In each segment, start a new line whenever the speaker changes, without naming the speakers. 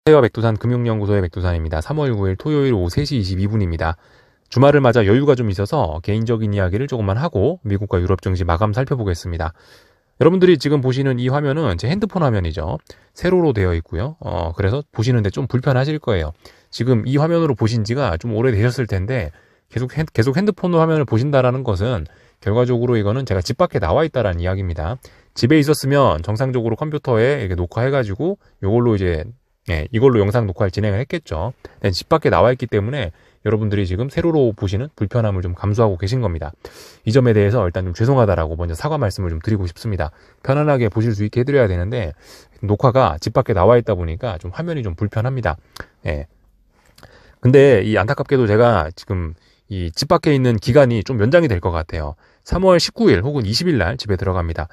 안녕하세요. 백두산 금융연구소의 백두산입니다. 3월 9일 토요일 오후 3시 22분입니다. 주말을 맞아 여유가 좀 있어서 개인적인 이야기를 조금만 하고 미국과 유럽 증시 마감 살펴보겠습니다. 여러분들이 지금 보시는 이 화면은 제 핸드폰 화면이죠. 세로로 되어 있고요. 그래서 보시는데 좀 불편하실 거예요. 지금 이 화면으로 보신 지가 좀 오래되셨을 텐데 계속 핸드폰 화면을 보신다라는 것은 결과적으로 이거는 제가 집 밖에 나와 있다라는 이야기입니다. 집에 있었으면 정상적으로 컴퓨터에 이렇게 녹화해가지고 이걸로 영상 녹화를 진행을 했겠죠. 집 밖에 나와 있기 때문에 여러분들이 지금 세로로 보시는 불편함을 좀 감수하고 계신 겁니다. 이 점에 대해서 일단 좀 죄송하다라고 먼저 사과 말씀을 좀 드리고 싶습니다. 편안하게 보실 수 있게 해드려야 되는데 녹화가 집 밖에 나와 있다 보니까 좀 화면이 좀 불편합니다. 근데 이 안타깝게도 제가 지금 이 집 밖에 있는 기간이 좀 연장이 될 것 같아요. 3월 19일 혹은 20일 날 집에 들어갑니다.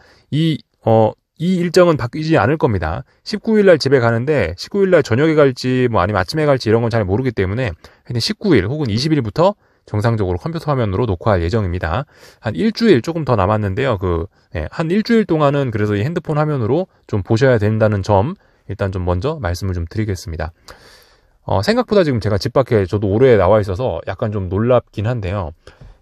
이 일정은 바뀌지 않을 겁니다. 19일 날 집에 가는데 19일 날 저녁에 갈지 아니면 아침에 갈지 이런 건 잘 모르기 때문에 19일 혹은 20일부터 정상적으로 컴퓨터 화면으로 녹화할 예정입니다. 한 일주일 조금 더 남았는데요. 한 일주일 동안은 그래서 이 핸드폰 화면으로 좀 보셔야 된다는 점 일단 좀 먼저 말씀을 좀 드리겠습니다. 생각보다 지금 제가 집 밖에 저도 오래 나와 있어서 약간 좀 놀랍긴 한데요.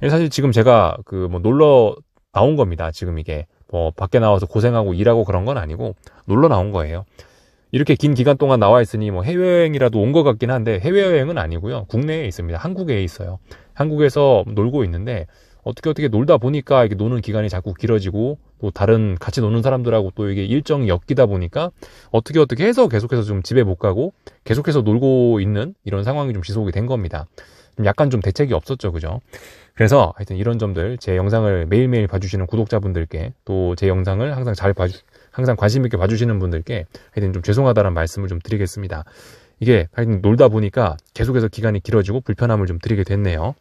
사실 지금 제가 놀러 나온 겁니다. 지금 이게 밖에 나와서 고생하고 일하고 그런 건 아니고 놀러 나온 거예요. 이렇게 긴 기간 동안 나와 있으니 해외여행이라도 온 것 같긴 한데 해외여행은 아니고요. 국내에 있습니다. 한국에 있어요. 한국에서 놀고 있는데 어떻게 놀다 보니까 이게 노는 기간이 자꾸 길어지고 또 다른 같이 노는 사람들하고 또 이게 일정이 엮이다 보니까 어떻게 해서 계속해서 좀 집에 못 가고 계속해서 놀고 있는 이런 상황이 좀 지속이 된 겁니다. 약간 좀 대책이 없었죠. 그죠? 그래서 하여튼 이런 점들 제 영상을 매일매일 봐주시는 구독자분들께 또 제 영상을 항상 관심 있게 봐주시는 분들께 하여튼 좀 죄송하다는 말씀을 좀 드리겠습니다. 이게 하여튼 놀다 보니까 계속해서 기간이 길어지고 불편함을 좀 드리게 됐네요.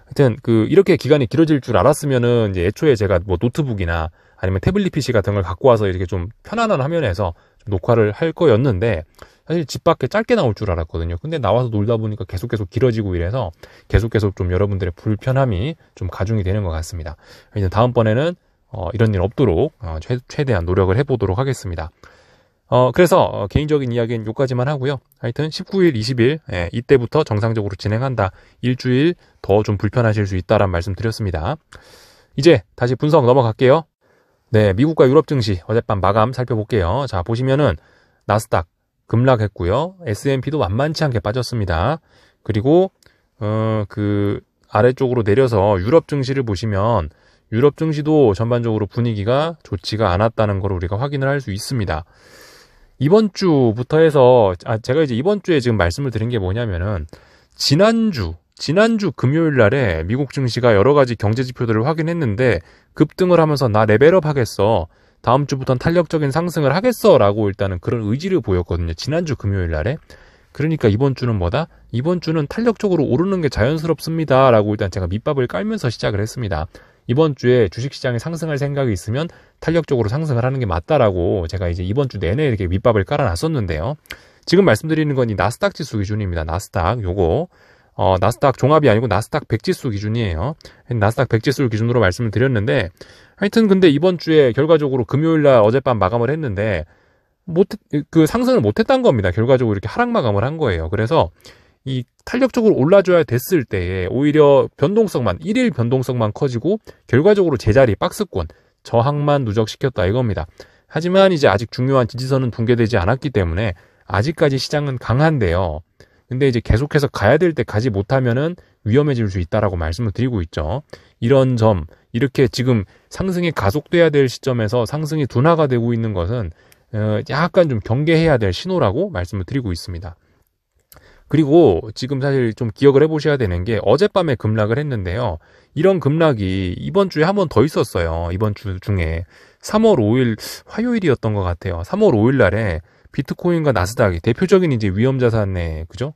하여튼 이렇게 기간이 길어질 줄 알았으면은 이제 애초에 제가 노트북이나 아니면 태블릿 PC 같은 걸 갖고 와서 이렇게 좀 편안한 화면에서 좀 녹화를 할 거였는데 사실 집 밖에 짧게 나올 줄 알았거든요. 근데 나와서 놀다 보니까 계속 길어지고 이래서 계속 좀 여러분들의 불편함이 좀 가중이 되는 것 같습니다. 이제 다음번에는 이런 일 없도록 최대한 노력을 해보도록 하겠습니다. 그래서 개인적인 이야기는 여기까지만 하고요. 하여튼 19일, 20일 이때부터 정상적으로 진행한다. 일주일 더 좀 불편하실 수 있다란 말씀 드렸습니다. 이제 다시 분석 넘어갈게요. 네, 미국과 유럽 증시 어젯밤 마감 살펴볼게요. 자, 보시면은 나스닥 급락했고요. S&P도 만만치 않게 빠졌습니다. 그리고 아래쪽으로 내려서 유럽 증시를 보시면 유럽 증시도 전반적으로 분위기가 좋지가 않았다는 걸 우리가 확인을 할 수 있습니다. 이번 주부터 해서 제가 이제 이번 주에 지금 말씀을 드린 게 뭐냐면은 지난주 금요일 날에 미국 증시가 여러 가지 경제 지표들을 확인했는데 급등을 하면서 나 레벨업 하겠어. 다음 주부터는 탄력적인 상승을 하겠어 라고 일단은 그런 의지를 보였거든요. 지난주 금요일 날에. 그러니까 이번 주는 뭐다? 이번 주는 탄력적으로 오르는 게 자연스럽습니다 라고 일단 제가 밑밥을 깔면서 시작을 했습니다. 이번 주에 주식시장이 상승할 생각이 있으면 탄력적으로 상승을 하는 게 맞다라고 제가 이제 이번 주 내내 이렇게 밑밥을 깔아놨었는데요. 지금 말씀드리는 건 이 나스닥 지수 기준입니다. 나스닥 요거 나스닥 종합이 아니고 나스닥 100지수 기준이에요. 나스닥 100지수를 기준으로 말씀을 드렸는데 하여튼 근데 이번 주에 결과적으로 금요일날 어젯밤 마감을 했는데 상승을 못했다는 겁니다. 결과적으로 이렇게 하락 마감을 한 거예요. 그래서 이 탄력적으로 올라줘야 됐을 때에 오히려 일일 변동성만 커지고 결과적으로 제자리 박스권 저항만 누적시켰다 이겁니다. 하지만 이제 아직 중요한 지지선은 붕괴되지 않았기 때문에 아직까지 시장은 강한데요. 근데 이제 계속해서 가야 될 때 가지 못하면은 위험해질 수 있다라고 말씀을 드리고 있죠. 이런 점, 이렇게 지금 상승이 가속돼야 될 시점에서 상승이 둔화가 되고 있는 것은 약간 좀 경계해야 될 신호라고 말씀을 드리고 있습니다. 그리고 지금 사실 좀 기억을 해보셔야 되는 게 어젯밤에 급락을 했는데요. 이런 급락이 이번 주에 한 번 더 있었어요. 이번 주 중에 3월 5일 화요일이었던 것 같아요. 3월 5일 날에 비트코인과 나스닥이 대표적인 이제 위험자산의 그죠?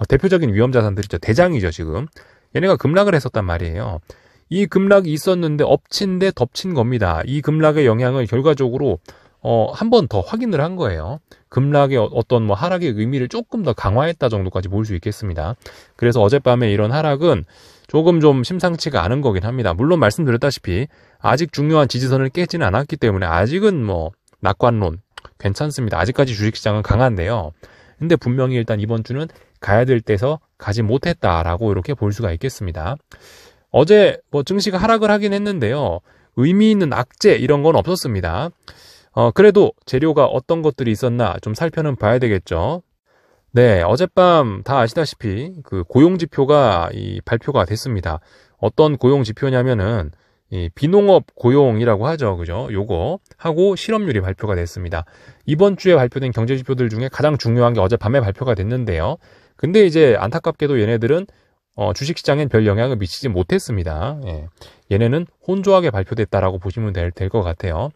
대표적인 위험자산들이죠. 대장이죠 지금. 얘네가 급락을 했었단 말이에요. 이 급락이 있었는데 엎친 데 덮친 겁니다. 이 급락의 영향을 결과적으로 한 번 더 확인을 한 거예요. 급락의 어떤 하락의 의미를 조금 더 강화했다 정도까지 볼 수 있겠습니다. 그래서 어젯밤에 이런 하락은 조금 좀 심상치가 않은 거긴 합니다. 물론 말씀드렸다시피 아직 중요한 지지선을 깨지는 않았기 때문에 아직은 낙관론 괜찮습니다. 아직까지 주식시장은 강한데요. 근데 분명히 일단 이번 주는 가야 될 때서 가지 못했다라고 이렇게 볼 수가 있겠습니다. 어제 뭐 증시가 하락을 하긴 했는데요. 의미 있는 악재 이런 건 없었습니다. 그래도 재료가 어떤 것들이 있었나 좀 살펴는 봐야 되겠죠. 네, 어젯밤 다 아시다시피 그 고용지표가 발표가 됐습니다. 어떤 고용지표냐면은 이 비농업 고용이라고 하죠. 그죠? 요거 하고 실업률이 발표가 됐습니다. 이번 주에 발표된 경제지표들 중에 가장 중요한 게 어젯밤에 발표가 됐는데요. 근데 이제 안타깝게도 얘네들은 주식시장엔 별 영향을 미치지 못했습니다. 예. 얘네는 혼조하게 발표됐다라고 보시면 될 것 같아요.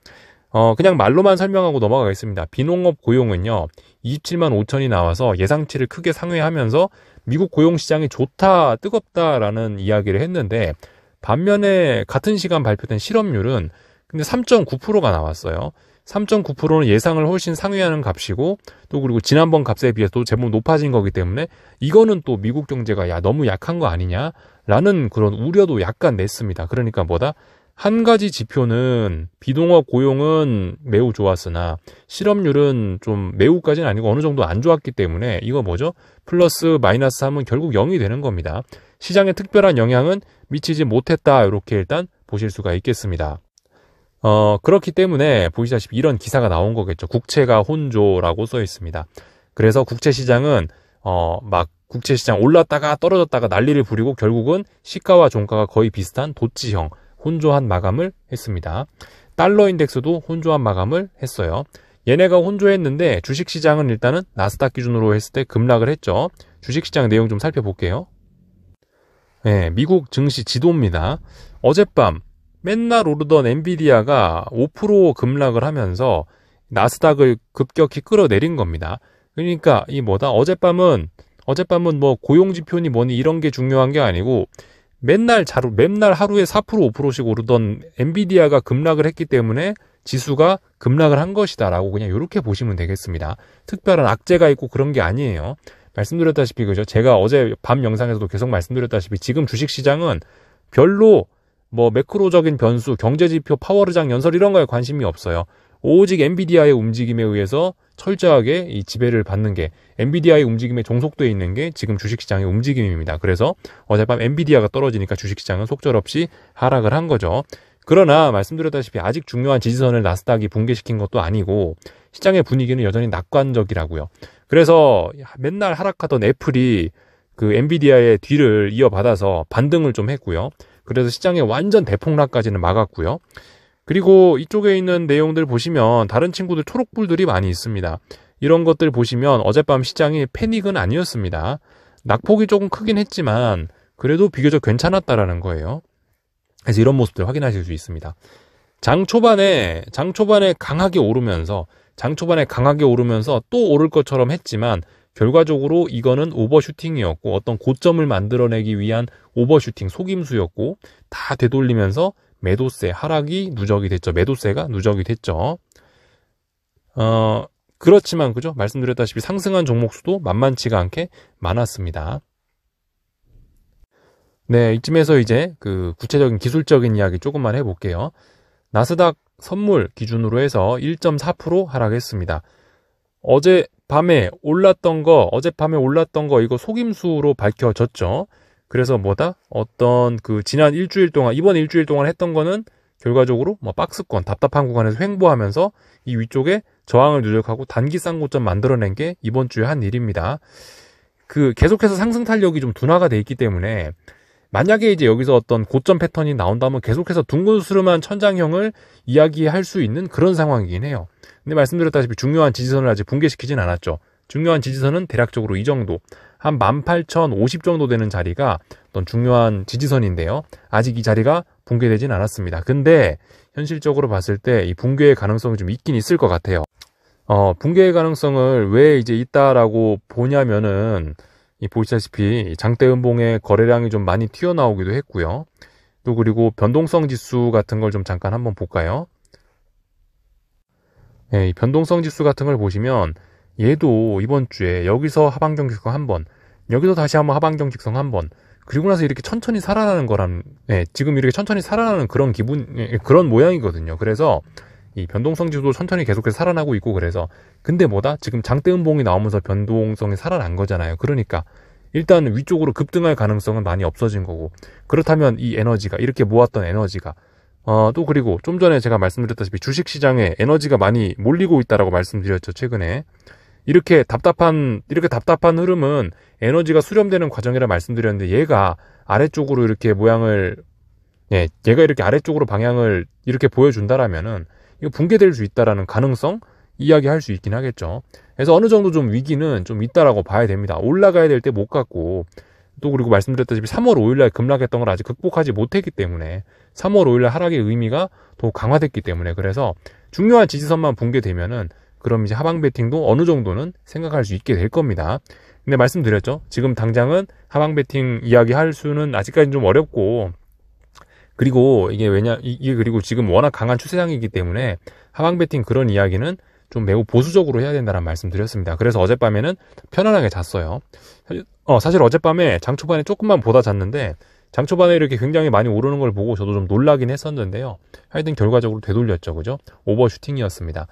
그냥 말로만 설명하고 넘어가겠습니다. 비농업 고용은요, 27만 5천이 나와서 예상치를 크게 상회하면서 미국 고용시장이 좋다, 뜨겁다라는 이야기를 했는데, 반면에 같은 시간 발표된 실업률은 근데 3.9%가 나왔어요. 3.9%는 예상을 훨씬 상회하는 값이고, 또 그리고 지난번 값에 비해서 또 제법 높아진 거기 때문에 이거는 또 미국 경제가 너무 약한 거 아니냐라는 그런 우려도 약간 냈습니다. 그러니까 뭐다? 한 가지 지표는 비농업 고용은 매우 좋았으나 실업률은 좀 매우까지는 아니고 어느 정도 안 좋았기 때문에 이거 뭐죠? 플러스 마이너스 하면 결국 0이 되는 겁니다. 시장에 특별한 영향은 미치지 못했다. 이렇게 일단 보실 수가 있겠습니다. 그렇기 때문에 보시다시피 이런 기사가 나온 거겠죠. 국채가 혼조라고 써 있습니다. 그래서 국채시장은 국채시장 올랐다가 떨어졌다가 난리를 부리고 결국은 시가와 종가가 거의 비슷한 도치형 혼조한 마감을 했습니다. 달러 인덱스도 혼조한 마감을 했어요. 얘네가 혼조했는데 주식시장은 일단은 나스닥 기준으로 했을 때 급락을 했죠. 주식시장 내용 좀 살펴볼게요. 네, 미국 증시 지도입니다. 어젯밤 맨날 오르던 엔비디아가 5% 급락을 하면서 나스닥을 급격히 끌어내린 겁니다. 그러니까 어젯밤은 뭐 고용지표니 뭐니 이런 게 중요한 게 아니고 맨날 하루에 4% 5%씩 오르던 엔비디아가 급락을 했기 때문에 지수가 급락을 한 것이다라고 그냥 이렇게 보시면 되겠습니다. 특별한 악재가 있고 그런 게 아니에요. 말씀드렸다시피 그죠? 제가 어제 밤 영상에서도 계속 말씀드렸다시피 지금 주식시장은 별로 뭐 매크로적인 변수, 경제지표, 파워르장 연설 이런 거에 관심이 없어요. 오직 엔비디아의 움직임에 의해서 철저하게 이 지배를 받는 게 엔비디아의 움직임에 종속되어 있는 게 지금 주식시장의 움직임입니다. 그래서 어젯밤 엔비디아가 떨어지니까 주식시장은 속절없이 하락을 한 거죠. 그러나 말씀드렸다시피 아직 중요한 지지선을 나스닥이 붕괴시킨 것도 아니고 시장의 분위기는 여전히 낙관적이라고요. 그래서 맨날 하락하던 애플이 그 엔비디아의 뒤를 이어받아서 반등을 좀 했고요. 그래서 시장의 완전 대폭락까지는 막았고요. 그리고 이쪽에 있는 내용들 보시면 다른 친구들 초록불들이 많이 있습니다. 이런 것들 보시면 어젯밤 시장이 패닉은 아니었습니다. 낙폭이 조금 크긴 했지만 그래도 비교적 괜찮았다라는 거예요. 그래서 이런 모습들 확인하실 수 있습니다. 장 초반에 강하게 오르면서 또 오를 것처럼 했지만 결과적으로 이거는 오버슈팅이었고 어떤 고점을 만들어내기 위한 오버슈팅, 속임수였고 다 되돌리면서 매도세 하락이 누적이 됐죠. 매도세가 누적이 됐죠. 그렇지만 그죠? 말씀드렸다시피 상승한 종목 수도 만만치가 않게 많았습니다. 네, 이쯤에서 이제 그 구체적인 기술적인 이야기 조금만 해볼게요. 나스닥 선물 기준으로 해서 1.4% 하락했습니다. 어젯밤에 올랐던 거 이거 속임수로 밝혀졌죠. 그래서 어떤 지난 일주일 동안, 이번 일주일 동안 했던 거는 결과적으로 박스권, 답답한 구간에서 횡보하면서 이 위쪽에 저항을 누적하고 단기 쌍고점 만들어낸 게 이번 주에 한 일입니다. 계속해서 상승 탄력이 좀 둔화가 돼 있기 때문에 만약에 이제 여기서 어떤 고점 패턴이 나온다면 계속해서 둥근스름한 천장형을 이야기할 수 있는 그런 상황이긴 해요. 근데 말씀드렸다시피 중요한 지지선을 아직 붕괴시키진 않았죠. 중요한 지지선은 대략적으로 이 정도, 한 18,050 정도 되는 자리가 어떤 중요한 지지선인데요. 아직 이 자리가 붕괴되진 않았습니다. 근데 현실적으로 봤을 때 이 붕괴의 가능성이 좀 있긴 있을 것 같아요. 붕괴의 가능성을 왜 이제 있다라고 보냐면은 보시다시피 장대음봉의 거래량이 좀 많이 튀어나오기도 했고요. 또 그리고 변동성 지수 같은 걸 좀 잠깐 한번 볼까요? 이 변동성 지수 같은 걸 보시면 얘도 이번 주에 여기서 하방경 직성 한 번, 여기서 다시 한번 하방경 직성 한 번, 그리고 나서 이렇게 천천히 살아나는 지금 이렇게 천천히 살아나는 그런 그런 모양이거든요. 그래서 이 변동성 지수도 천천히 계속해서 살아나고 있고 그래서 근데 뭐다? 지금 장대 음봉이 나오면서 변동성이 살아난 거잖아요. 그러니까 일단 위쪽으로 급등할 가능성은 많이 없어진 거고 그렇다면 이 에너지가 이렇게 모았던 에너지가 또 그리고 좀 전에 제가 말씀드렸다시피 주식시장에 에너지가 많이 몰리고 있다라고 말씀드렸죠. 최근에 이렇게 답답한 흐름은 에너지가 수렴되는 과정이라 말씀드렸는데 얘가 아래쪽으로 이렇게 얘가 이렇게 아래쪽으로 방향을 이렇게 보여준다라면은 이거 붕괴될 수 있다라는 가능성 이야기할 수 있긴 하겠죠. 그래서 어느 정도 좀 위기는 좀 있다라고 봐야 됩니다. 올라가야 될 때 못 갔고 또 그리고 말씀드렸다시피 3월 5일날 급락했던 걸 아직 극복하지 못했기 때문에 3월 5일날 하락의 의미가 더 강화됐기 때문에 그래서 중요한 지지선만 붕괴되면은 그럼 이제 하방 베팅도 어느 정도는 생각할 수 있게 될 겁니다. 근데 말씀드렸죠. 지금 당장은 하방 베팅 이야기할 수는 아직까지는 좀 어렵고 그리고 이게 그리고 지금 워낙 강한 추세장이기 때문에 하방 베팅 그런 이야기는 좀 매우 보수적으로 해야 된다는 말씀 드렸습니다. 그래서 어젯밤에는 편안하게 잤어요. 사실 어젯밤에 장 초반에 조금만 보다 잤는데 장 초반에 이렇게 굉장히 많이 오르는 걸 보고 저도 좀 놀라긴 했었는데요. 하여튼 결과적으로 되돌렸죠. 그죠? 오버슈팅이었습니다.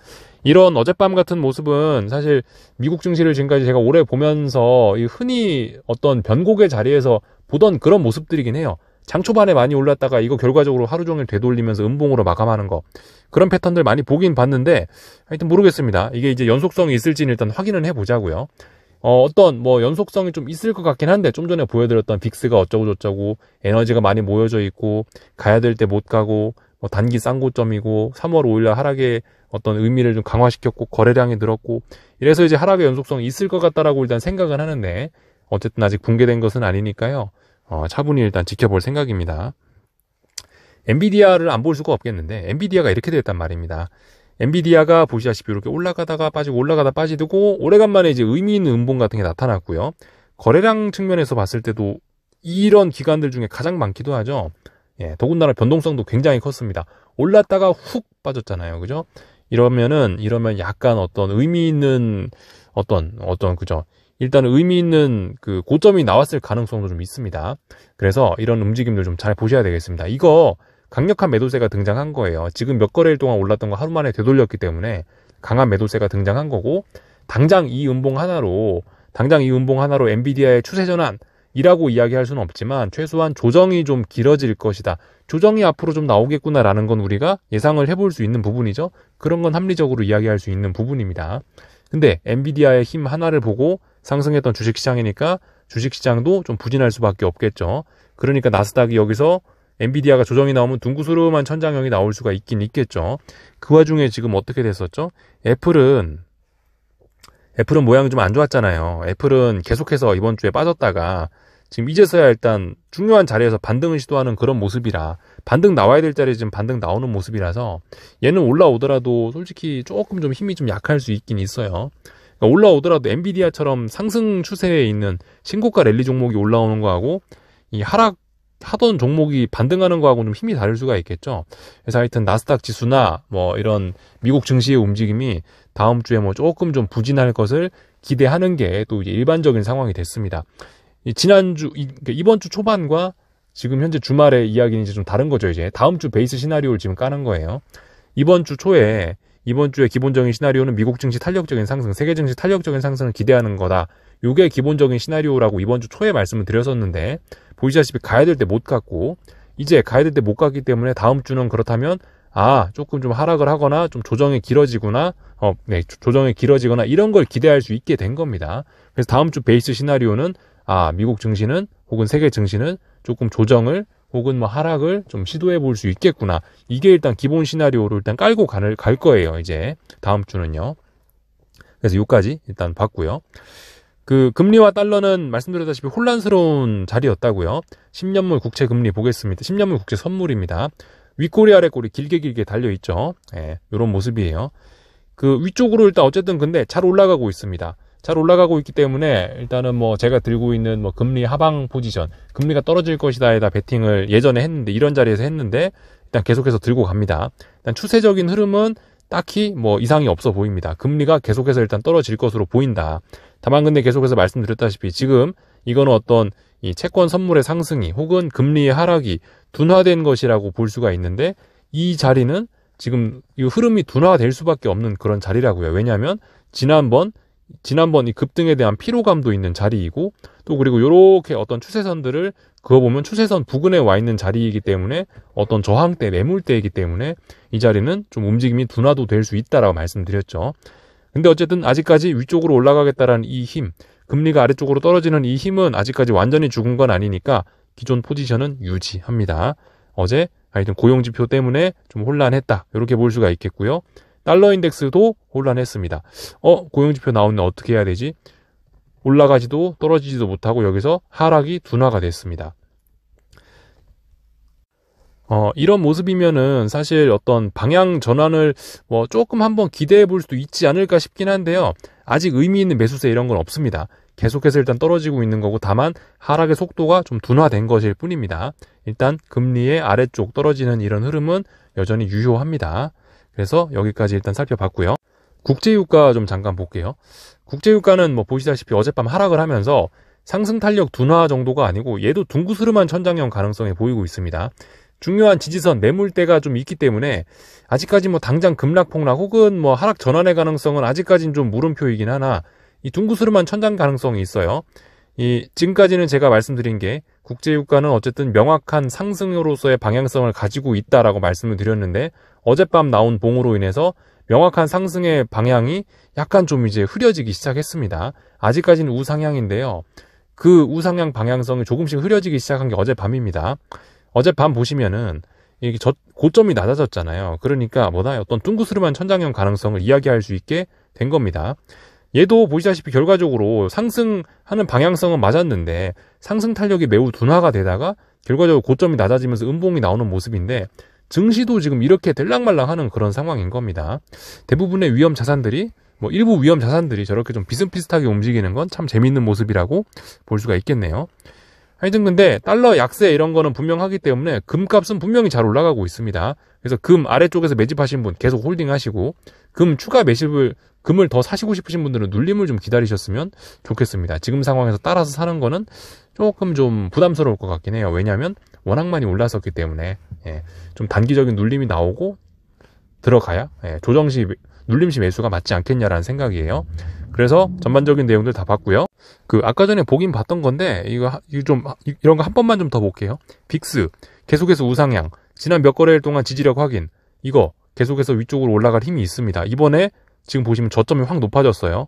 이런 어젯밤 같은 모습은 사실 미국 증시를 지금까지 제가 오래 보면서 흔히 어떤 변곡의 자리에서 보던 그런 모습들이긴 해요. 장 초반에 많이 올랐다가 이거 결과적으로 하루 종일 되돌리면서 음봉으로 마감하는 거 그런 패턴들 많이 보긴 봤는데 하여튼 모르겠습니다. 이게 이제 연속성이 있을지는 일단 확인은 해보자고요. 어떤 연속성이 좀 있을 것 같긴 한데 좀 전에 보여드렸던 빅스가 어쩌고 저쩌고 에너지가 많이 모여져 있고 가야 될 때 못 가고 단기 쌍고점이고 3월 5일날 하락의 어떤 의미를 좀 강화시켰고 거래량이 늘었고 이래서 이제 하락의 연속성이 있을 것 같다라고 일단 생각은 하는데 어쨌든 아직 붕괴된 것은 아니니까요. 차분히 일단 지켜볼 생각입니다. 엔비디아를 안 볼 수가 없겠는데 엔비디아가 이렇게 됐단 말입니다. 엔비디아가 보시다시피 이렇게 올라가다가 빠지고 올라가다 빠지고 오래간만에 이제 의미 있는 음봉 같은 게 나타났고요. 거래량 측면에서 봤을 때도 이런 기간들 중에 가장 많기도 하죠. 더군다나 변동성도 굉장히 컸습니다. 올랐다가 훅 빠졌잖아요. 그죠? 이러면 약간 어떤 의미 있는 그죠? 일단 의미 있는 그 고점이 나왔을 가능성도 좀 있습니다. 그래서 이런 움직임들 좀 잘 보셔야 되겠습니다. 이거 강력한 매도세가 등장한 거예요. 지금 몇 거래일 동안 올랐던 거 하루 만에 되돌렸기 때문에 강한 매도세가 등장한 거고 당장 이 음봉 하나로 엔비디아의 추세 전환이라고 이야기할 수는 없지만 최소한 조정이 좀 길어질 것이다. 조정이 앞으로 좀 나오겠구나라는 건 우리가 예상을 해볼 수 있는 부분이죠. 그런 건 합리적으로 이야기할 수 있는 부분입니다. 근데 엔비디아의 힘 하나를 보고 상승했던 주식시장이니까 주식시장도 좀 부진할 수밖에 없겠죠. 그러니까 나스닥이 여기서 엔비디아가 조정이 나오면 둥구스름한 천장형이 나올 수가 있긴 있겠죠. 그 와중에 지금 어떻게 됐었죠? 애플은 모양이 좀 안 좋았잖아요. 애플은 계속해서 이번 주에 빠졌다가 지금 이제서야 일단 중요한 자리에서 반등을 시도하는 그런 모습이라 반등 나와야 될 자리에 지금 반등 나오는 모습이라서 얘는 올라오더라도 솔직히 조금 좀 힘이 좀 약할 수 있긴 있어요. 그러니까 올라오더라도 엔비디아처럼 상승 추세에 있는 신고가 랠리 종목이 올라오는 거하고 이 하던 종목이 반등하는 거하고 좀 힘이 다를 수가 있겠죠. 그래서 하여튼 나스닥 지수나 이런 미국 증시의 움직임이 다음 주에 조금 좀 부진할 것을 기대하는 게 또 이제 일반적인 상황이 됐습니다. 이번 주 초반과 지금 현재 주말의 이야기는 이제 좀 다른 거죠. 이제 다음 주 베이스 시나리오를 지금 까는 거예요. 이번 주에 기본적인 시나리오는 미국 증시 탄력적인 상승, 세계 증시 탄력적인 상승을 기대하는 거다. 요게 기본적인 시나리오라고 이번 주 초에 말씀을 드렸었는데 보시다시피 가야 될 때 못 갔고 이제 가야 될 때 못 갔기 때문에 다음 주는 그렇다면 조금 좀 하락을 하거나 좀 조정이 길어지거나 이런 걸 기대할 수 있게 된 겁니다. 그래서 다음 주 베이스 시나리오는 미국 증시는 혹은 세계 증시는 조금 조정을 혹은 하락을 좀 시도해 볼 수 있겠구나. 이게 일단 기본 시나리오로 일단 깔고 갈 거예요. 이제 다음 주는요. 그래서 요까지 일단 봤고요. 그 금리와 달러는 말씀드렸다시피 혼란스러운 자리였다고요. 10년물 국채 금리 보겠습니다. 10년물 국채 선물입니다. 윗꼬리 아랫꼬리 길게 달려있죠. 요런 모습이에요. 그 위쪽으로 일단 어쨌든 근데 잘 올라가고 있습니다. 잘 올라가고 있기 때문에 일단은 제가 들고 있는 금리 하방 포지션, 금리가 떨어질 것이다에다 베팅을 예전에 했는데 이런 자리에서 했는데 일단 계속해서 들고 갑니다. 일단 추세적인 흐름은 딱히 이상이 없어 보입니다. 금리가 계속해서 일단 떨어질 것으로 보인다. 다만 근데 계속해서 말씀드렸다시피 지금 이거는 어떤 이 채권 선물의 상승이 혹은 금리의 하락이 둔화된 것이라고 볼 수가 있는데 이 자리는 지금 이 흐름이 둔화될 수밖에 없는 그런 자리라고요. 왜냐하면 지난번 이 급등에 대한 피로감도 있는 자리이고, 또 그리고 요렇게 어떤 추세선들을 그어보면 추세선 부근에 와 있는 자리이기 때문에 어떤 저항대, 매물대이기 때문에 이 자리는 좀 움직임이 둔화도 될 수 있다라고 말씀드렸죠. 근데 어쨌든 아직까지 위쪽으로 올라가겠다라는 이 힘, 금리가 아래쪽으로 떨어지는 이 힘은 아직까지 완전히 죽은 건 아니니까 기존 포지션은 유지합니다. 어제 하여튼 고용지표 때문에 좀 혼란했다, 이렇게 볼 수가 있겠고요. 달러 인덱스도 혼란했습니다. 고용지표 나오는데 어떻게 해야 되지? 올라가지도 떨어지지도 못하고 여기서 하락이 둔화가 됐습니다. 이런 모습이면은 사실 어떤 방향 전환을 뭐 조금 한번 기대해 볼 수도 있지 않을까 싶긴 한데요. 아직 의미 있는 매수세 이런 건 없습니다. 계속해서 일단 떨어지고 있는 거고, 다만 하락의 속도가 좀 둔화된 것일 뿐입니다. 일단 금리의 아래쪽 떨어지는 이런 흐름은 여전히 유효합니다. 그래서 여기까지 일단 살펴봤고요. 국제유가 좀 잠깐 볼게요. 국제유가는 뭐 보시다시피 어젯밤 하락을 하면서 상승 탄력 둔화 정도가 아니고 얘도 둥그스름한 천장형 가능성이 보이고 있습니다. 중요한 지지선 매물대가 좀 있기 때문에 아직까지 뭐 당장 급락 폭락 혹은 뭐 하락 전환의 가능성은 아직까지는 좀 물음표이긴 하나, 이 둥그스름한 천장 가능성이 있어요. 지금까지는 제가 말씀드린 게 국제유가는 어쨌든 명확한 상승으로서의 방향성을 가지고 있다라고 말씀을 드렸는데, 어젯밤 나온 봉으로 인해서 명확한 상승의 방향이 약간 좀 이제 흐려지기 시작했습니다. 아직까지는 우상향인데요. 그 우상향 방향성이 조금씩 흐려지기 시작한 게 어젯밤입니다. 어젯밤 보시면은 이게 고점이 낮아졌잖아요. 그러니까 어떤 둥그스름한 천장형 가능성을 이야기할 수 있게 된 겁니다. 얘도 보시다시피 결과적으로 상승하는 방향성은 맞았는데 상승 탄력이 매우 둔화가 되다가 결과적으로 고점이 낮아지면서 음봉이 나오는 모습인데, 증시도 지금 이렇게 들락말락하는 그런 상황인 겁니다. 대부분의 위험 자산들이 일부 위험 자산들이 저렇게 좀 비슷비슷하게 움직이는 건 참 재밌는 모습이라고 볼 수가 있겠네요. 하여튼 근데 달러 약세 이런 거는 분명하기 때문에 금값은 분명히 잘 올라가고 있습니다. 그래서 금 아래쪽에서 매집하신 분 계속 홀딩하시고, 금 추가 매집을 금을 더 사시고 싶으신 분들은 눌림을 좀 기다리셨으면 좋겠습니다. 지금 상황에서 따라서 사는 거는 조금 좀 부담스러울 것 같긴 해요. 왜냐하면 워낙 많이 올랐었기 때문에 좀 단기적인 눌림이 나오고 들어가야 조정시 눌림시 매수가 맞지 않겠냐라는 생각이에요. 그래서 전반적인 내용들 다 봤고요. 아까 전에 보긴 봤던 건데 이런 거 한 번만 좀 더 볼게요. 빅스 계속해서 우상향, 지난 몇 거래일 동안 지지력 확인, 이거 계속해서 위쪽으로 올라갈 힘이 있습니다. 이번에 지금 보시면 저점이 확 높아졌어요.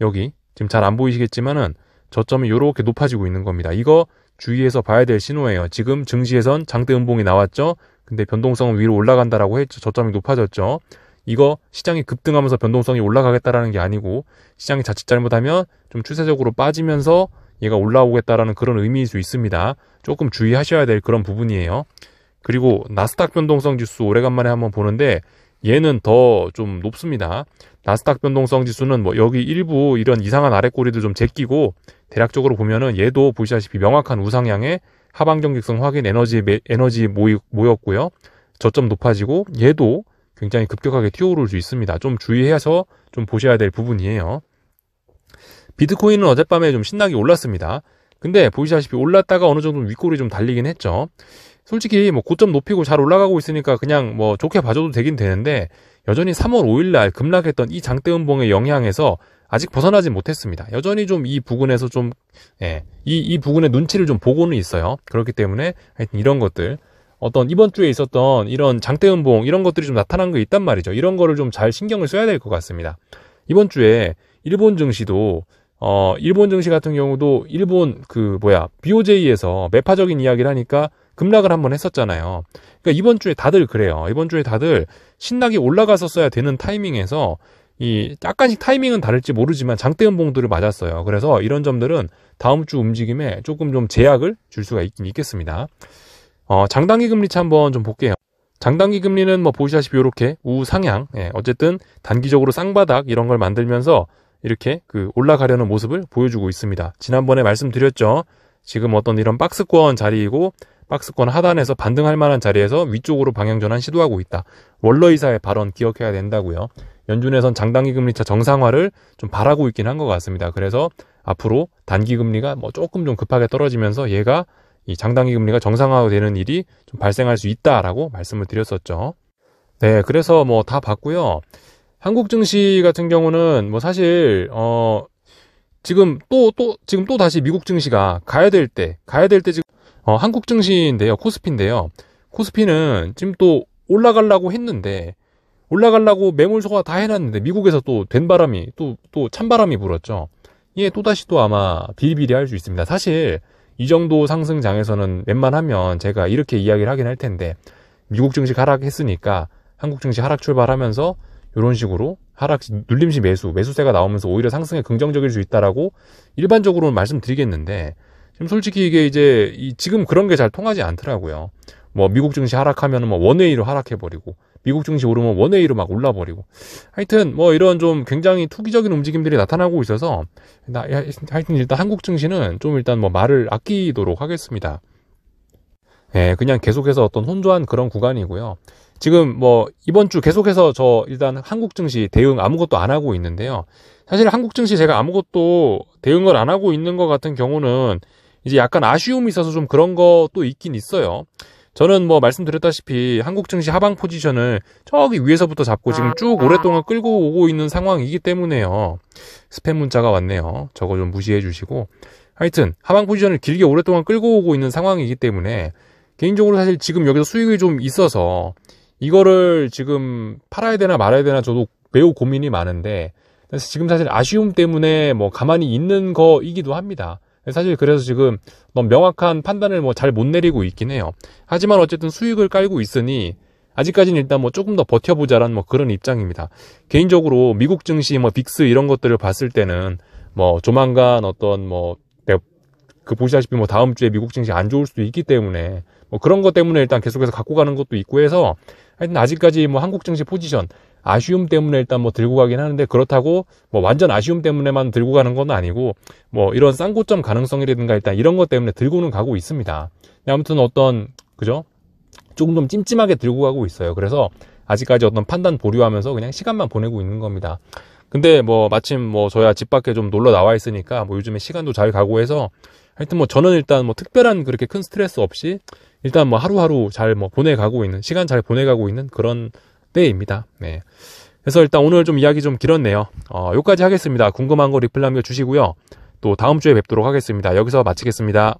여기 지금 잘 안 보이시겠지만은 저점이 이렇게 높아지고 있는 겁니다. 이거 주의해서 봐야 될 신호예요. 지금 증시에선 장대 음봉이 나왔죠. 근데 변동성은 위로 올라간다라고 했죠. 저점이 높아졌죠. 이거 시장이 급등하면서 변동성이 올라가겠다라는 게 아니고, 시장이 자칫 잘못하면 좀 추세적으로 빠지면서 얘가 올라오겠다라는 그런 의미일 수 있습니다. 조금 주의하셔야 될 그런 부분이에요. 그리고 나스닥 변동성 지수 오래간만에 한번 보는데 얘는 더 좀 높습니다. 나스닥 변동성 지수는 여기 일부 이런 이상한 아랫꼬리도 좀 제끼고, 대략적으로 보면은 얘도 보시다시피 명확한 우상향의 하방 경직성 확인 에너지 모였고요. 저점 높아지고 얘도 굉장히 급격하게 튀어오를 수 있습니다. 좀 주의해서 좀 보셔야 될 부분이에요. 비트코인은 어젯밤에 좀 신나게 올랐습니다. 근데 보시다시피 올랐다가 어느 정도 윗골이 좀 달리긴 했죠. 솔직히 고점 높이고 잘 올라가고 있으니까 그냥 좋게 봐줘도 되긴 되는데, 여전히 3월 5일날 급락했던 이 장대 음봉의 영향에서 아직 벗어나지 못했습니다. 여전히 좀 이 부근에서 이 부근의 눈치를 좀 보고는 있어요. 그렇기 때문에 하여튼 이런 것들, 이번 주에 있었던 이런 장대 음봉 이런 것들이 좀 나타난 게 있단 말이죠. 이런 거를 좀 잘 신경을 써야 될 것 같습니다. 이번 주에 일본 증시도 일본 증시 같은 경우도 일본 BOJ에서 매파적인 이야기를 하니까 급락을 한번 했었잖아요. 그러니까 이번 주에 다들 그래요. 이번 주에 다들 신나게 올라갔었어야 되는 타이밍에서 약간씩 타이밍은 다를지 모르지만 장대 음봉들을 맞았어요. 그래서 이런 점들은 다음 주 움직임에 조금 좀 제약을 줄 수가 있긴 있겠습니다. 장단기 금리차 한번 좀 볼게요. 장단기 금리는 보시다시피 이렇게 우상향, 어쨌든 단기적으로 쌍바닥 이런 걸 만들면서 이렇게 올라가려는 모습을 보여주고 있습니다. 지난번에 말씀드렸죠. 지금 이런 박스권 자리이고, 박스권 하단에서 반등할 만한 자리에서 위쪽으로 방향 전환 시도하고 있다. 월러이사의 발언 기억해야 된다고요. 연준에선 장단기 금리차 정상화를 좀 바라고 있긴 한 것 같습니다. 그래서 앞으로 단기 금리가 조금 좀 급하게 떨어지면서 얘가 이 장단기 금리가 정상화되는 일이 좀 발생할 수 있다라고 말씀을 드렸었죠. 네, 그래서 뭐 다 봤고요. 한국 증시 같은 경우는 뭐 사실 지금 또 다시 미국 증시가 가야 될 때 지금 한국 증시인데요. 코스피인데요. 코스피는 지금 또 올라가려고 했는데 올라가려고 매물소가 다 해놨는데 미국에서 또 된 바람이 또 찬바람이 불었죠. 이게 또다시 또 아마 비리비리할 수 있습니다. 사실 이 정도 상승장에서는 웬만하면 제가 이렇게 이야기를 하긴 할 텐데 미국 증시 하락했으니까 한국 증시 하락 출발하면서 이런 식으로 하락 눌림시 매수세가 나오면서 오히려 상승에 긍정적일 수 있다라고 일반적으로는 말씀드리겠는데 지금 솔직히 이게 이제 지금 그런 게 잘 통하지 않더라고요. 뭐 미국 증시 하락하면은 뭐 원웨이로 하락해버리고 미국 증시 오르면 원웨이로 막 올라버리고 하여튼 뭐 이런 좀 굉장히 투기적인 움직임들이 나타나고 있어서 하여튼 일단 한국 증시는 좀 일단 뭐 말을 아끼도록 하겠습니다. 네, 그냥 계속해서 어떤 혼조한 그런 구간이고요. 지금 뭐 이번 주 계속해서 저 일단 한국 증시 대응 아무것도 안 하고 있는데요. 사실 한국 증시 제가 아무것도 대응을 안 하고 있는 것 같은 경우는 이제 약간 아쉬움이 있어서 좀 그런 것도 있긴 있어요. 저는 뭐 말씀드렸다시피 한국 증시 하방 포지션을 저기 위에서부터 잡고 지금 쭉 오랫동안 끌고 오고 있는 상황이기 때문에요. 스팸 문자가 왔네요. 저거 좀 무시해 주시고. 하여튼 하방 포지션을 길게 오랫동안 끌고 오고 있는 상황이기 때문에 개인적으로 사실 지금 여기서 수익이 좀 있어서 이거를 지금 팔아야 되나 말아야 되나 저도 매우 고민이 많은데 지금 사실 아쉬움 때문에 뭐 가만히 있는 거이기도 합니다. 사실 그래서 지금 너무 명확한 판단을 뭐 잘 못 내리고 있긴 해요. 하지만 어쨌든 수익을 깔고 있으니 아직까지는 일단 뭐 조금 더 버텨보자라는 뭐 그런 입장입니다. 개인적으로 미국 증시 뭐 빅스 이런 것들을 봤을 때는 뭐 조만간 어떤 뭐 보시다시피 뭐 다음 주에 미국 증시 안 좋을 수도 있기 때문에 뭐 그런 것 때문에 일단 계속해서 갖고 가는 것도 있고 해서 하여튼 아직까지 뭐 한국 증시 포지션 아쉬움 때문에 일단 뭐 들고 가긴 하는데 그렇다고 뭐 완전 아쉬움 때문에만 들고 가는 건 아니고 뭐 이런 쌍고점 가능성이라든가 일단 이런 것 때문에 들고는 가고 있습니다. 아무튼 어떤 그죠? 조금 좀 찜찜하게 들고 가고 있어요. 그래서 아직까지 어떤 판단 보류하면서 그냥 시간만 보내고 있는 겁니다. 근데 뭐 마침 뭐 저야 집 밖에 좀 놀러 나와 있으니까 뭐 요즘에 시간도 잘 가고 해서 하여튼 뭐 저는 일단 뭐 특별한 그렇게 큰 스트레스 없이 일단 뭐 하루하루 잘 뭐 보내가고 있는 시간 잘 보내가고 있는 그런 때입니다. 네. 그래서 일단 오늘 좀 이야기 좀 길었네요. 여기까지 하겠습니다. 궁금한 거 리플 남겨주시고요. 또 다음 주에 뵙도록 하겠습니다. 여기서 마치겠습니다.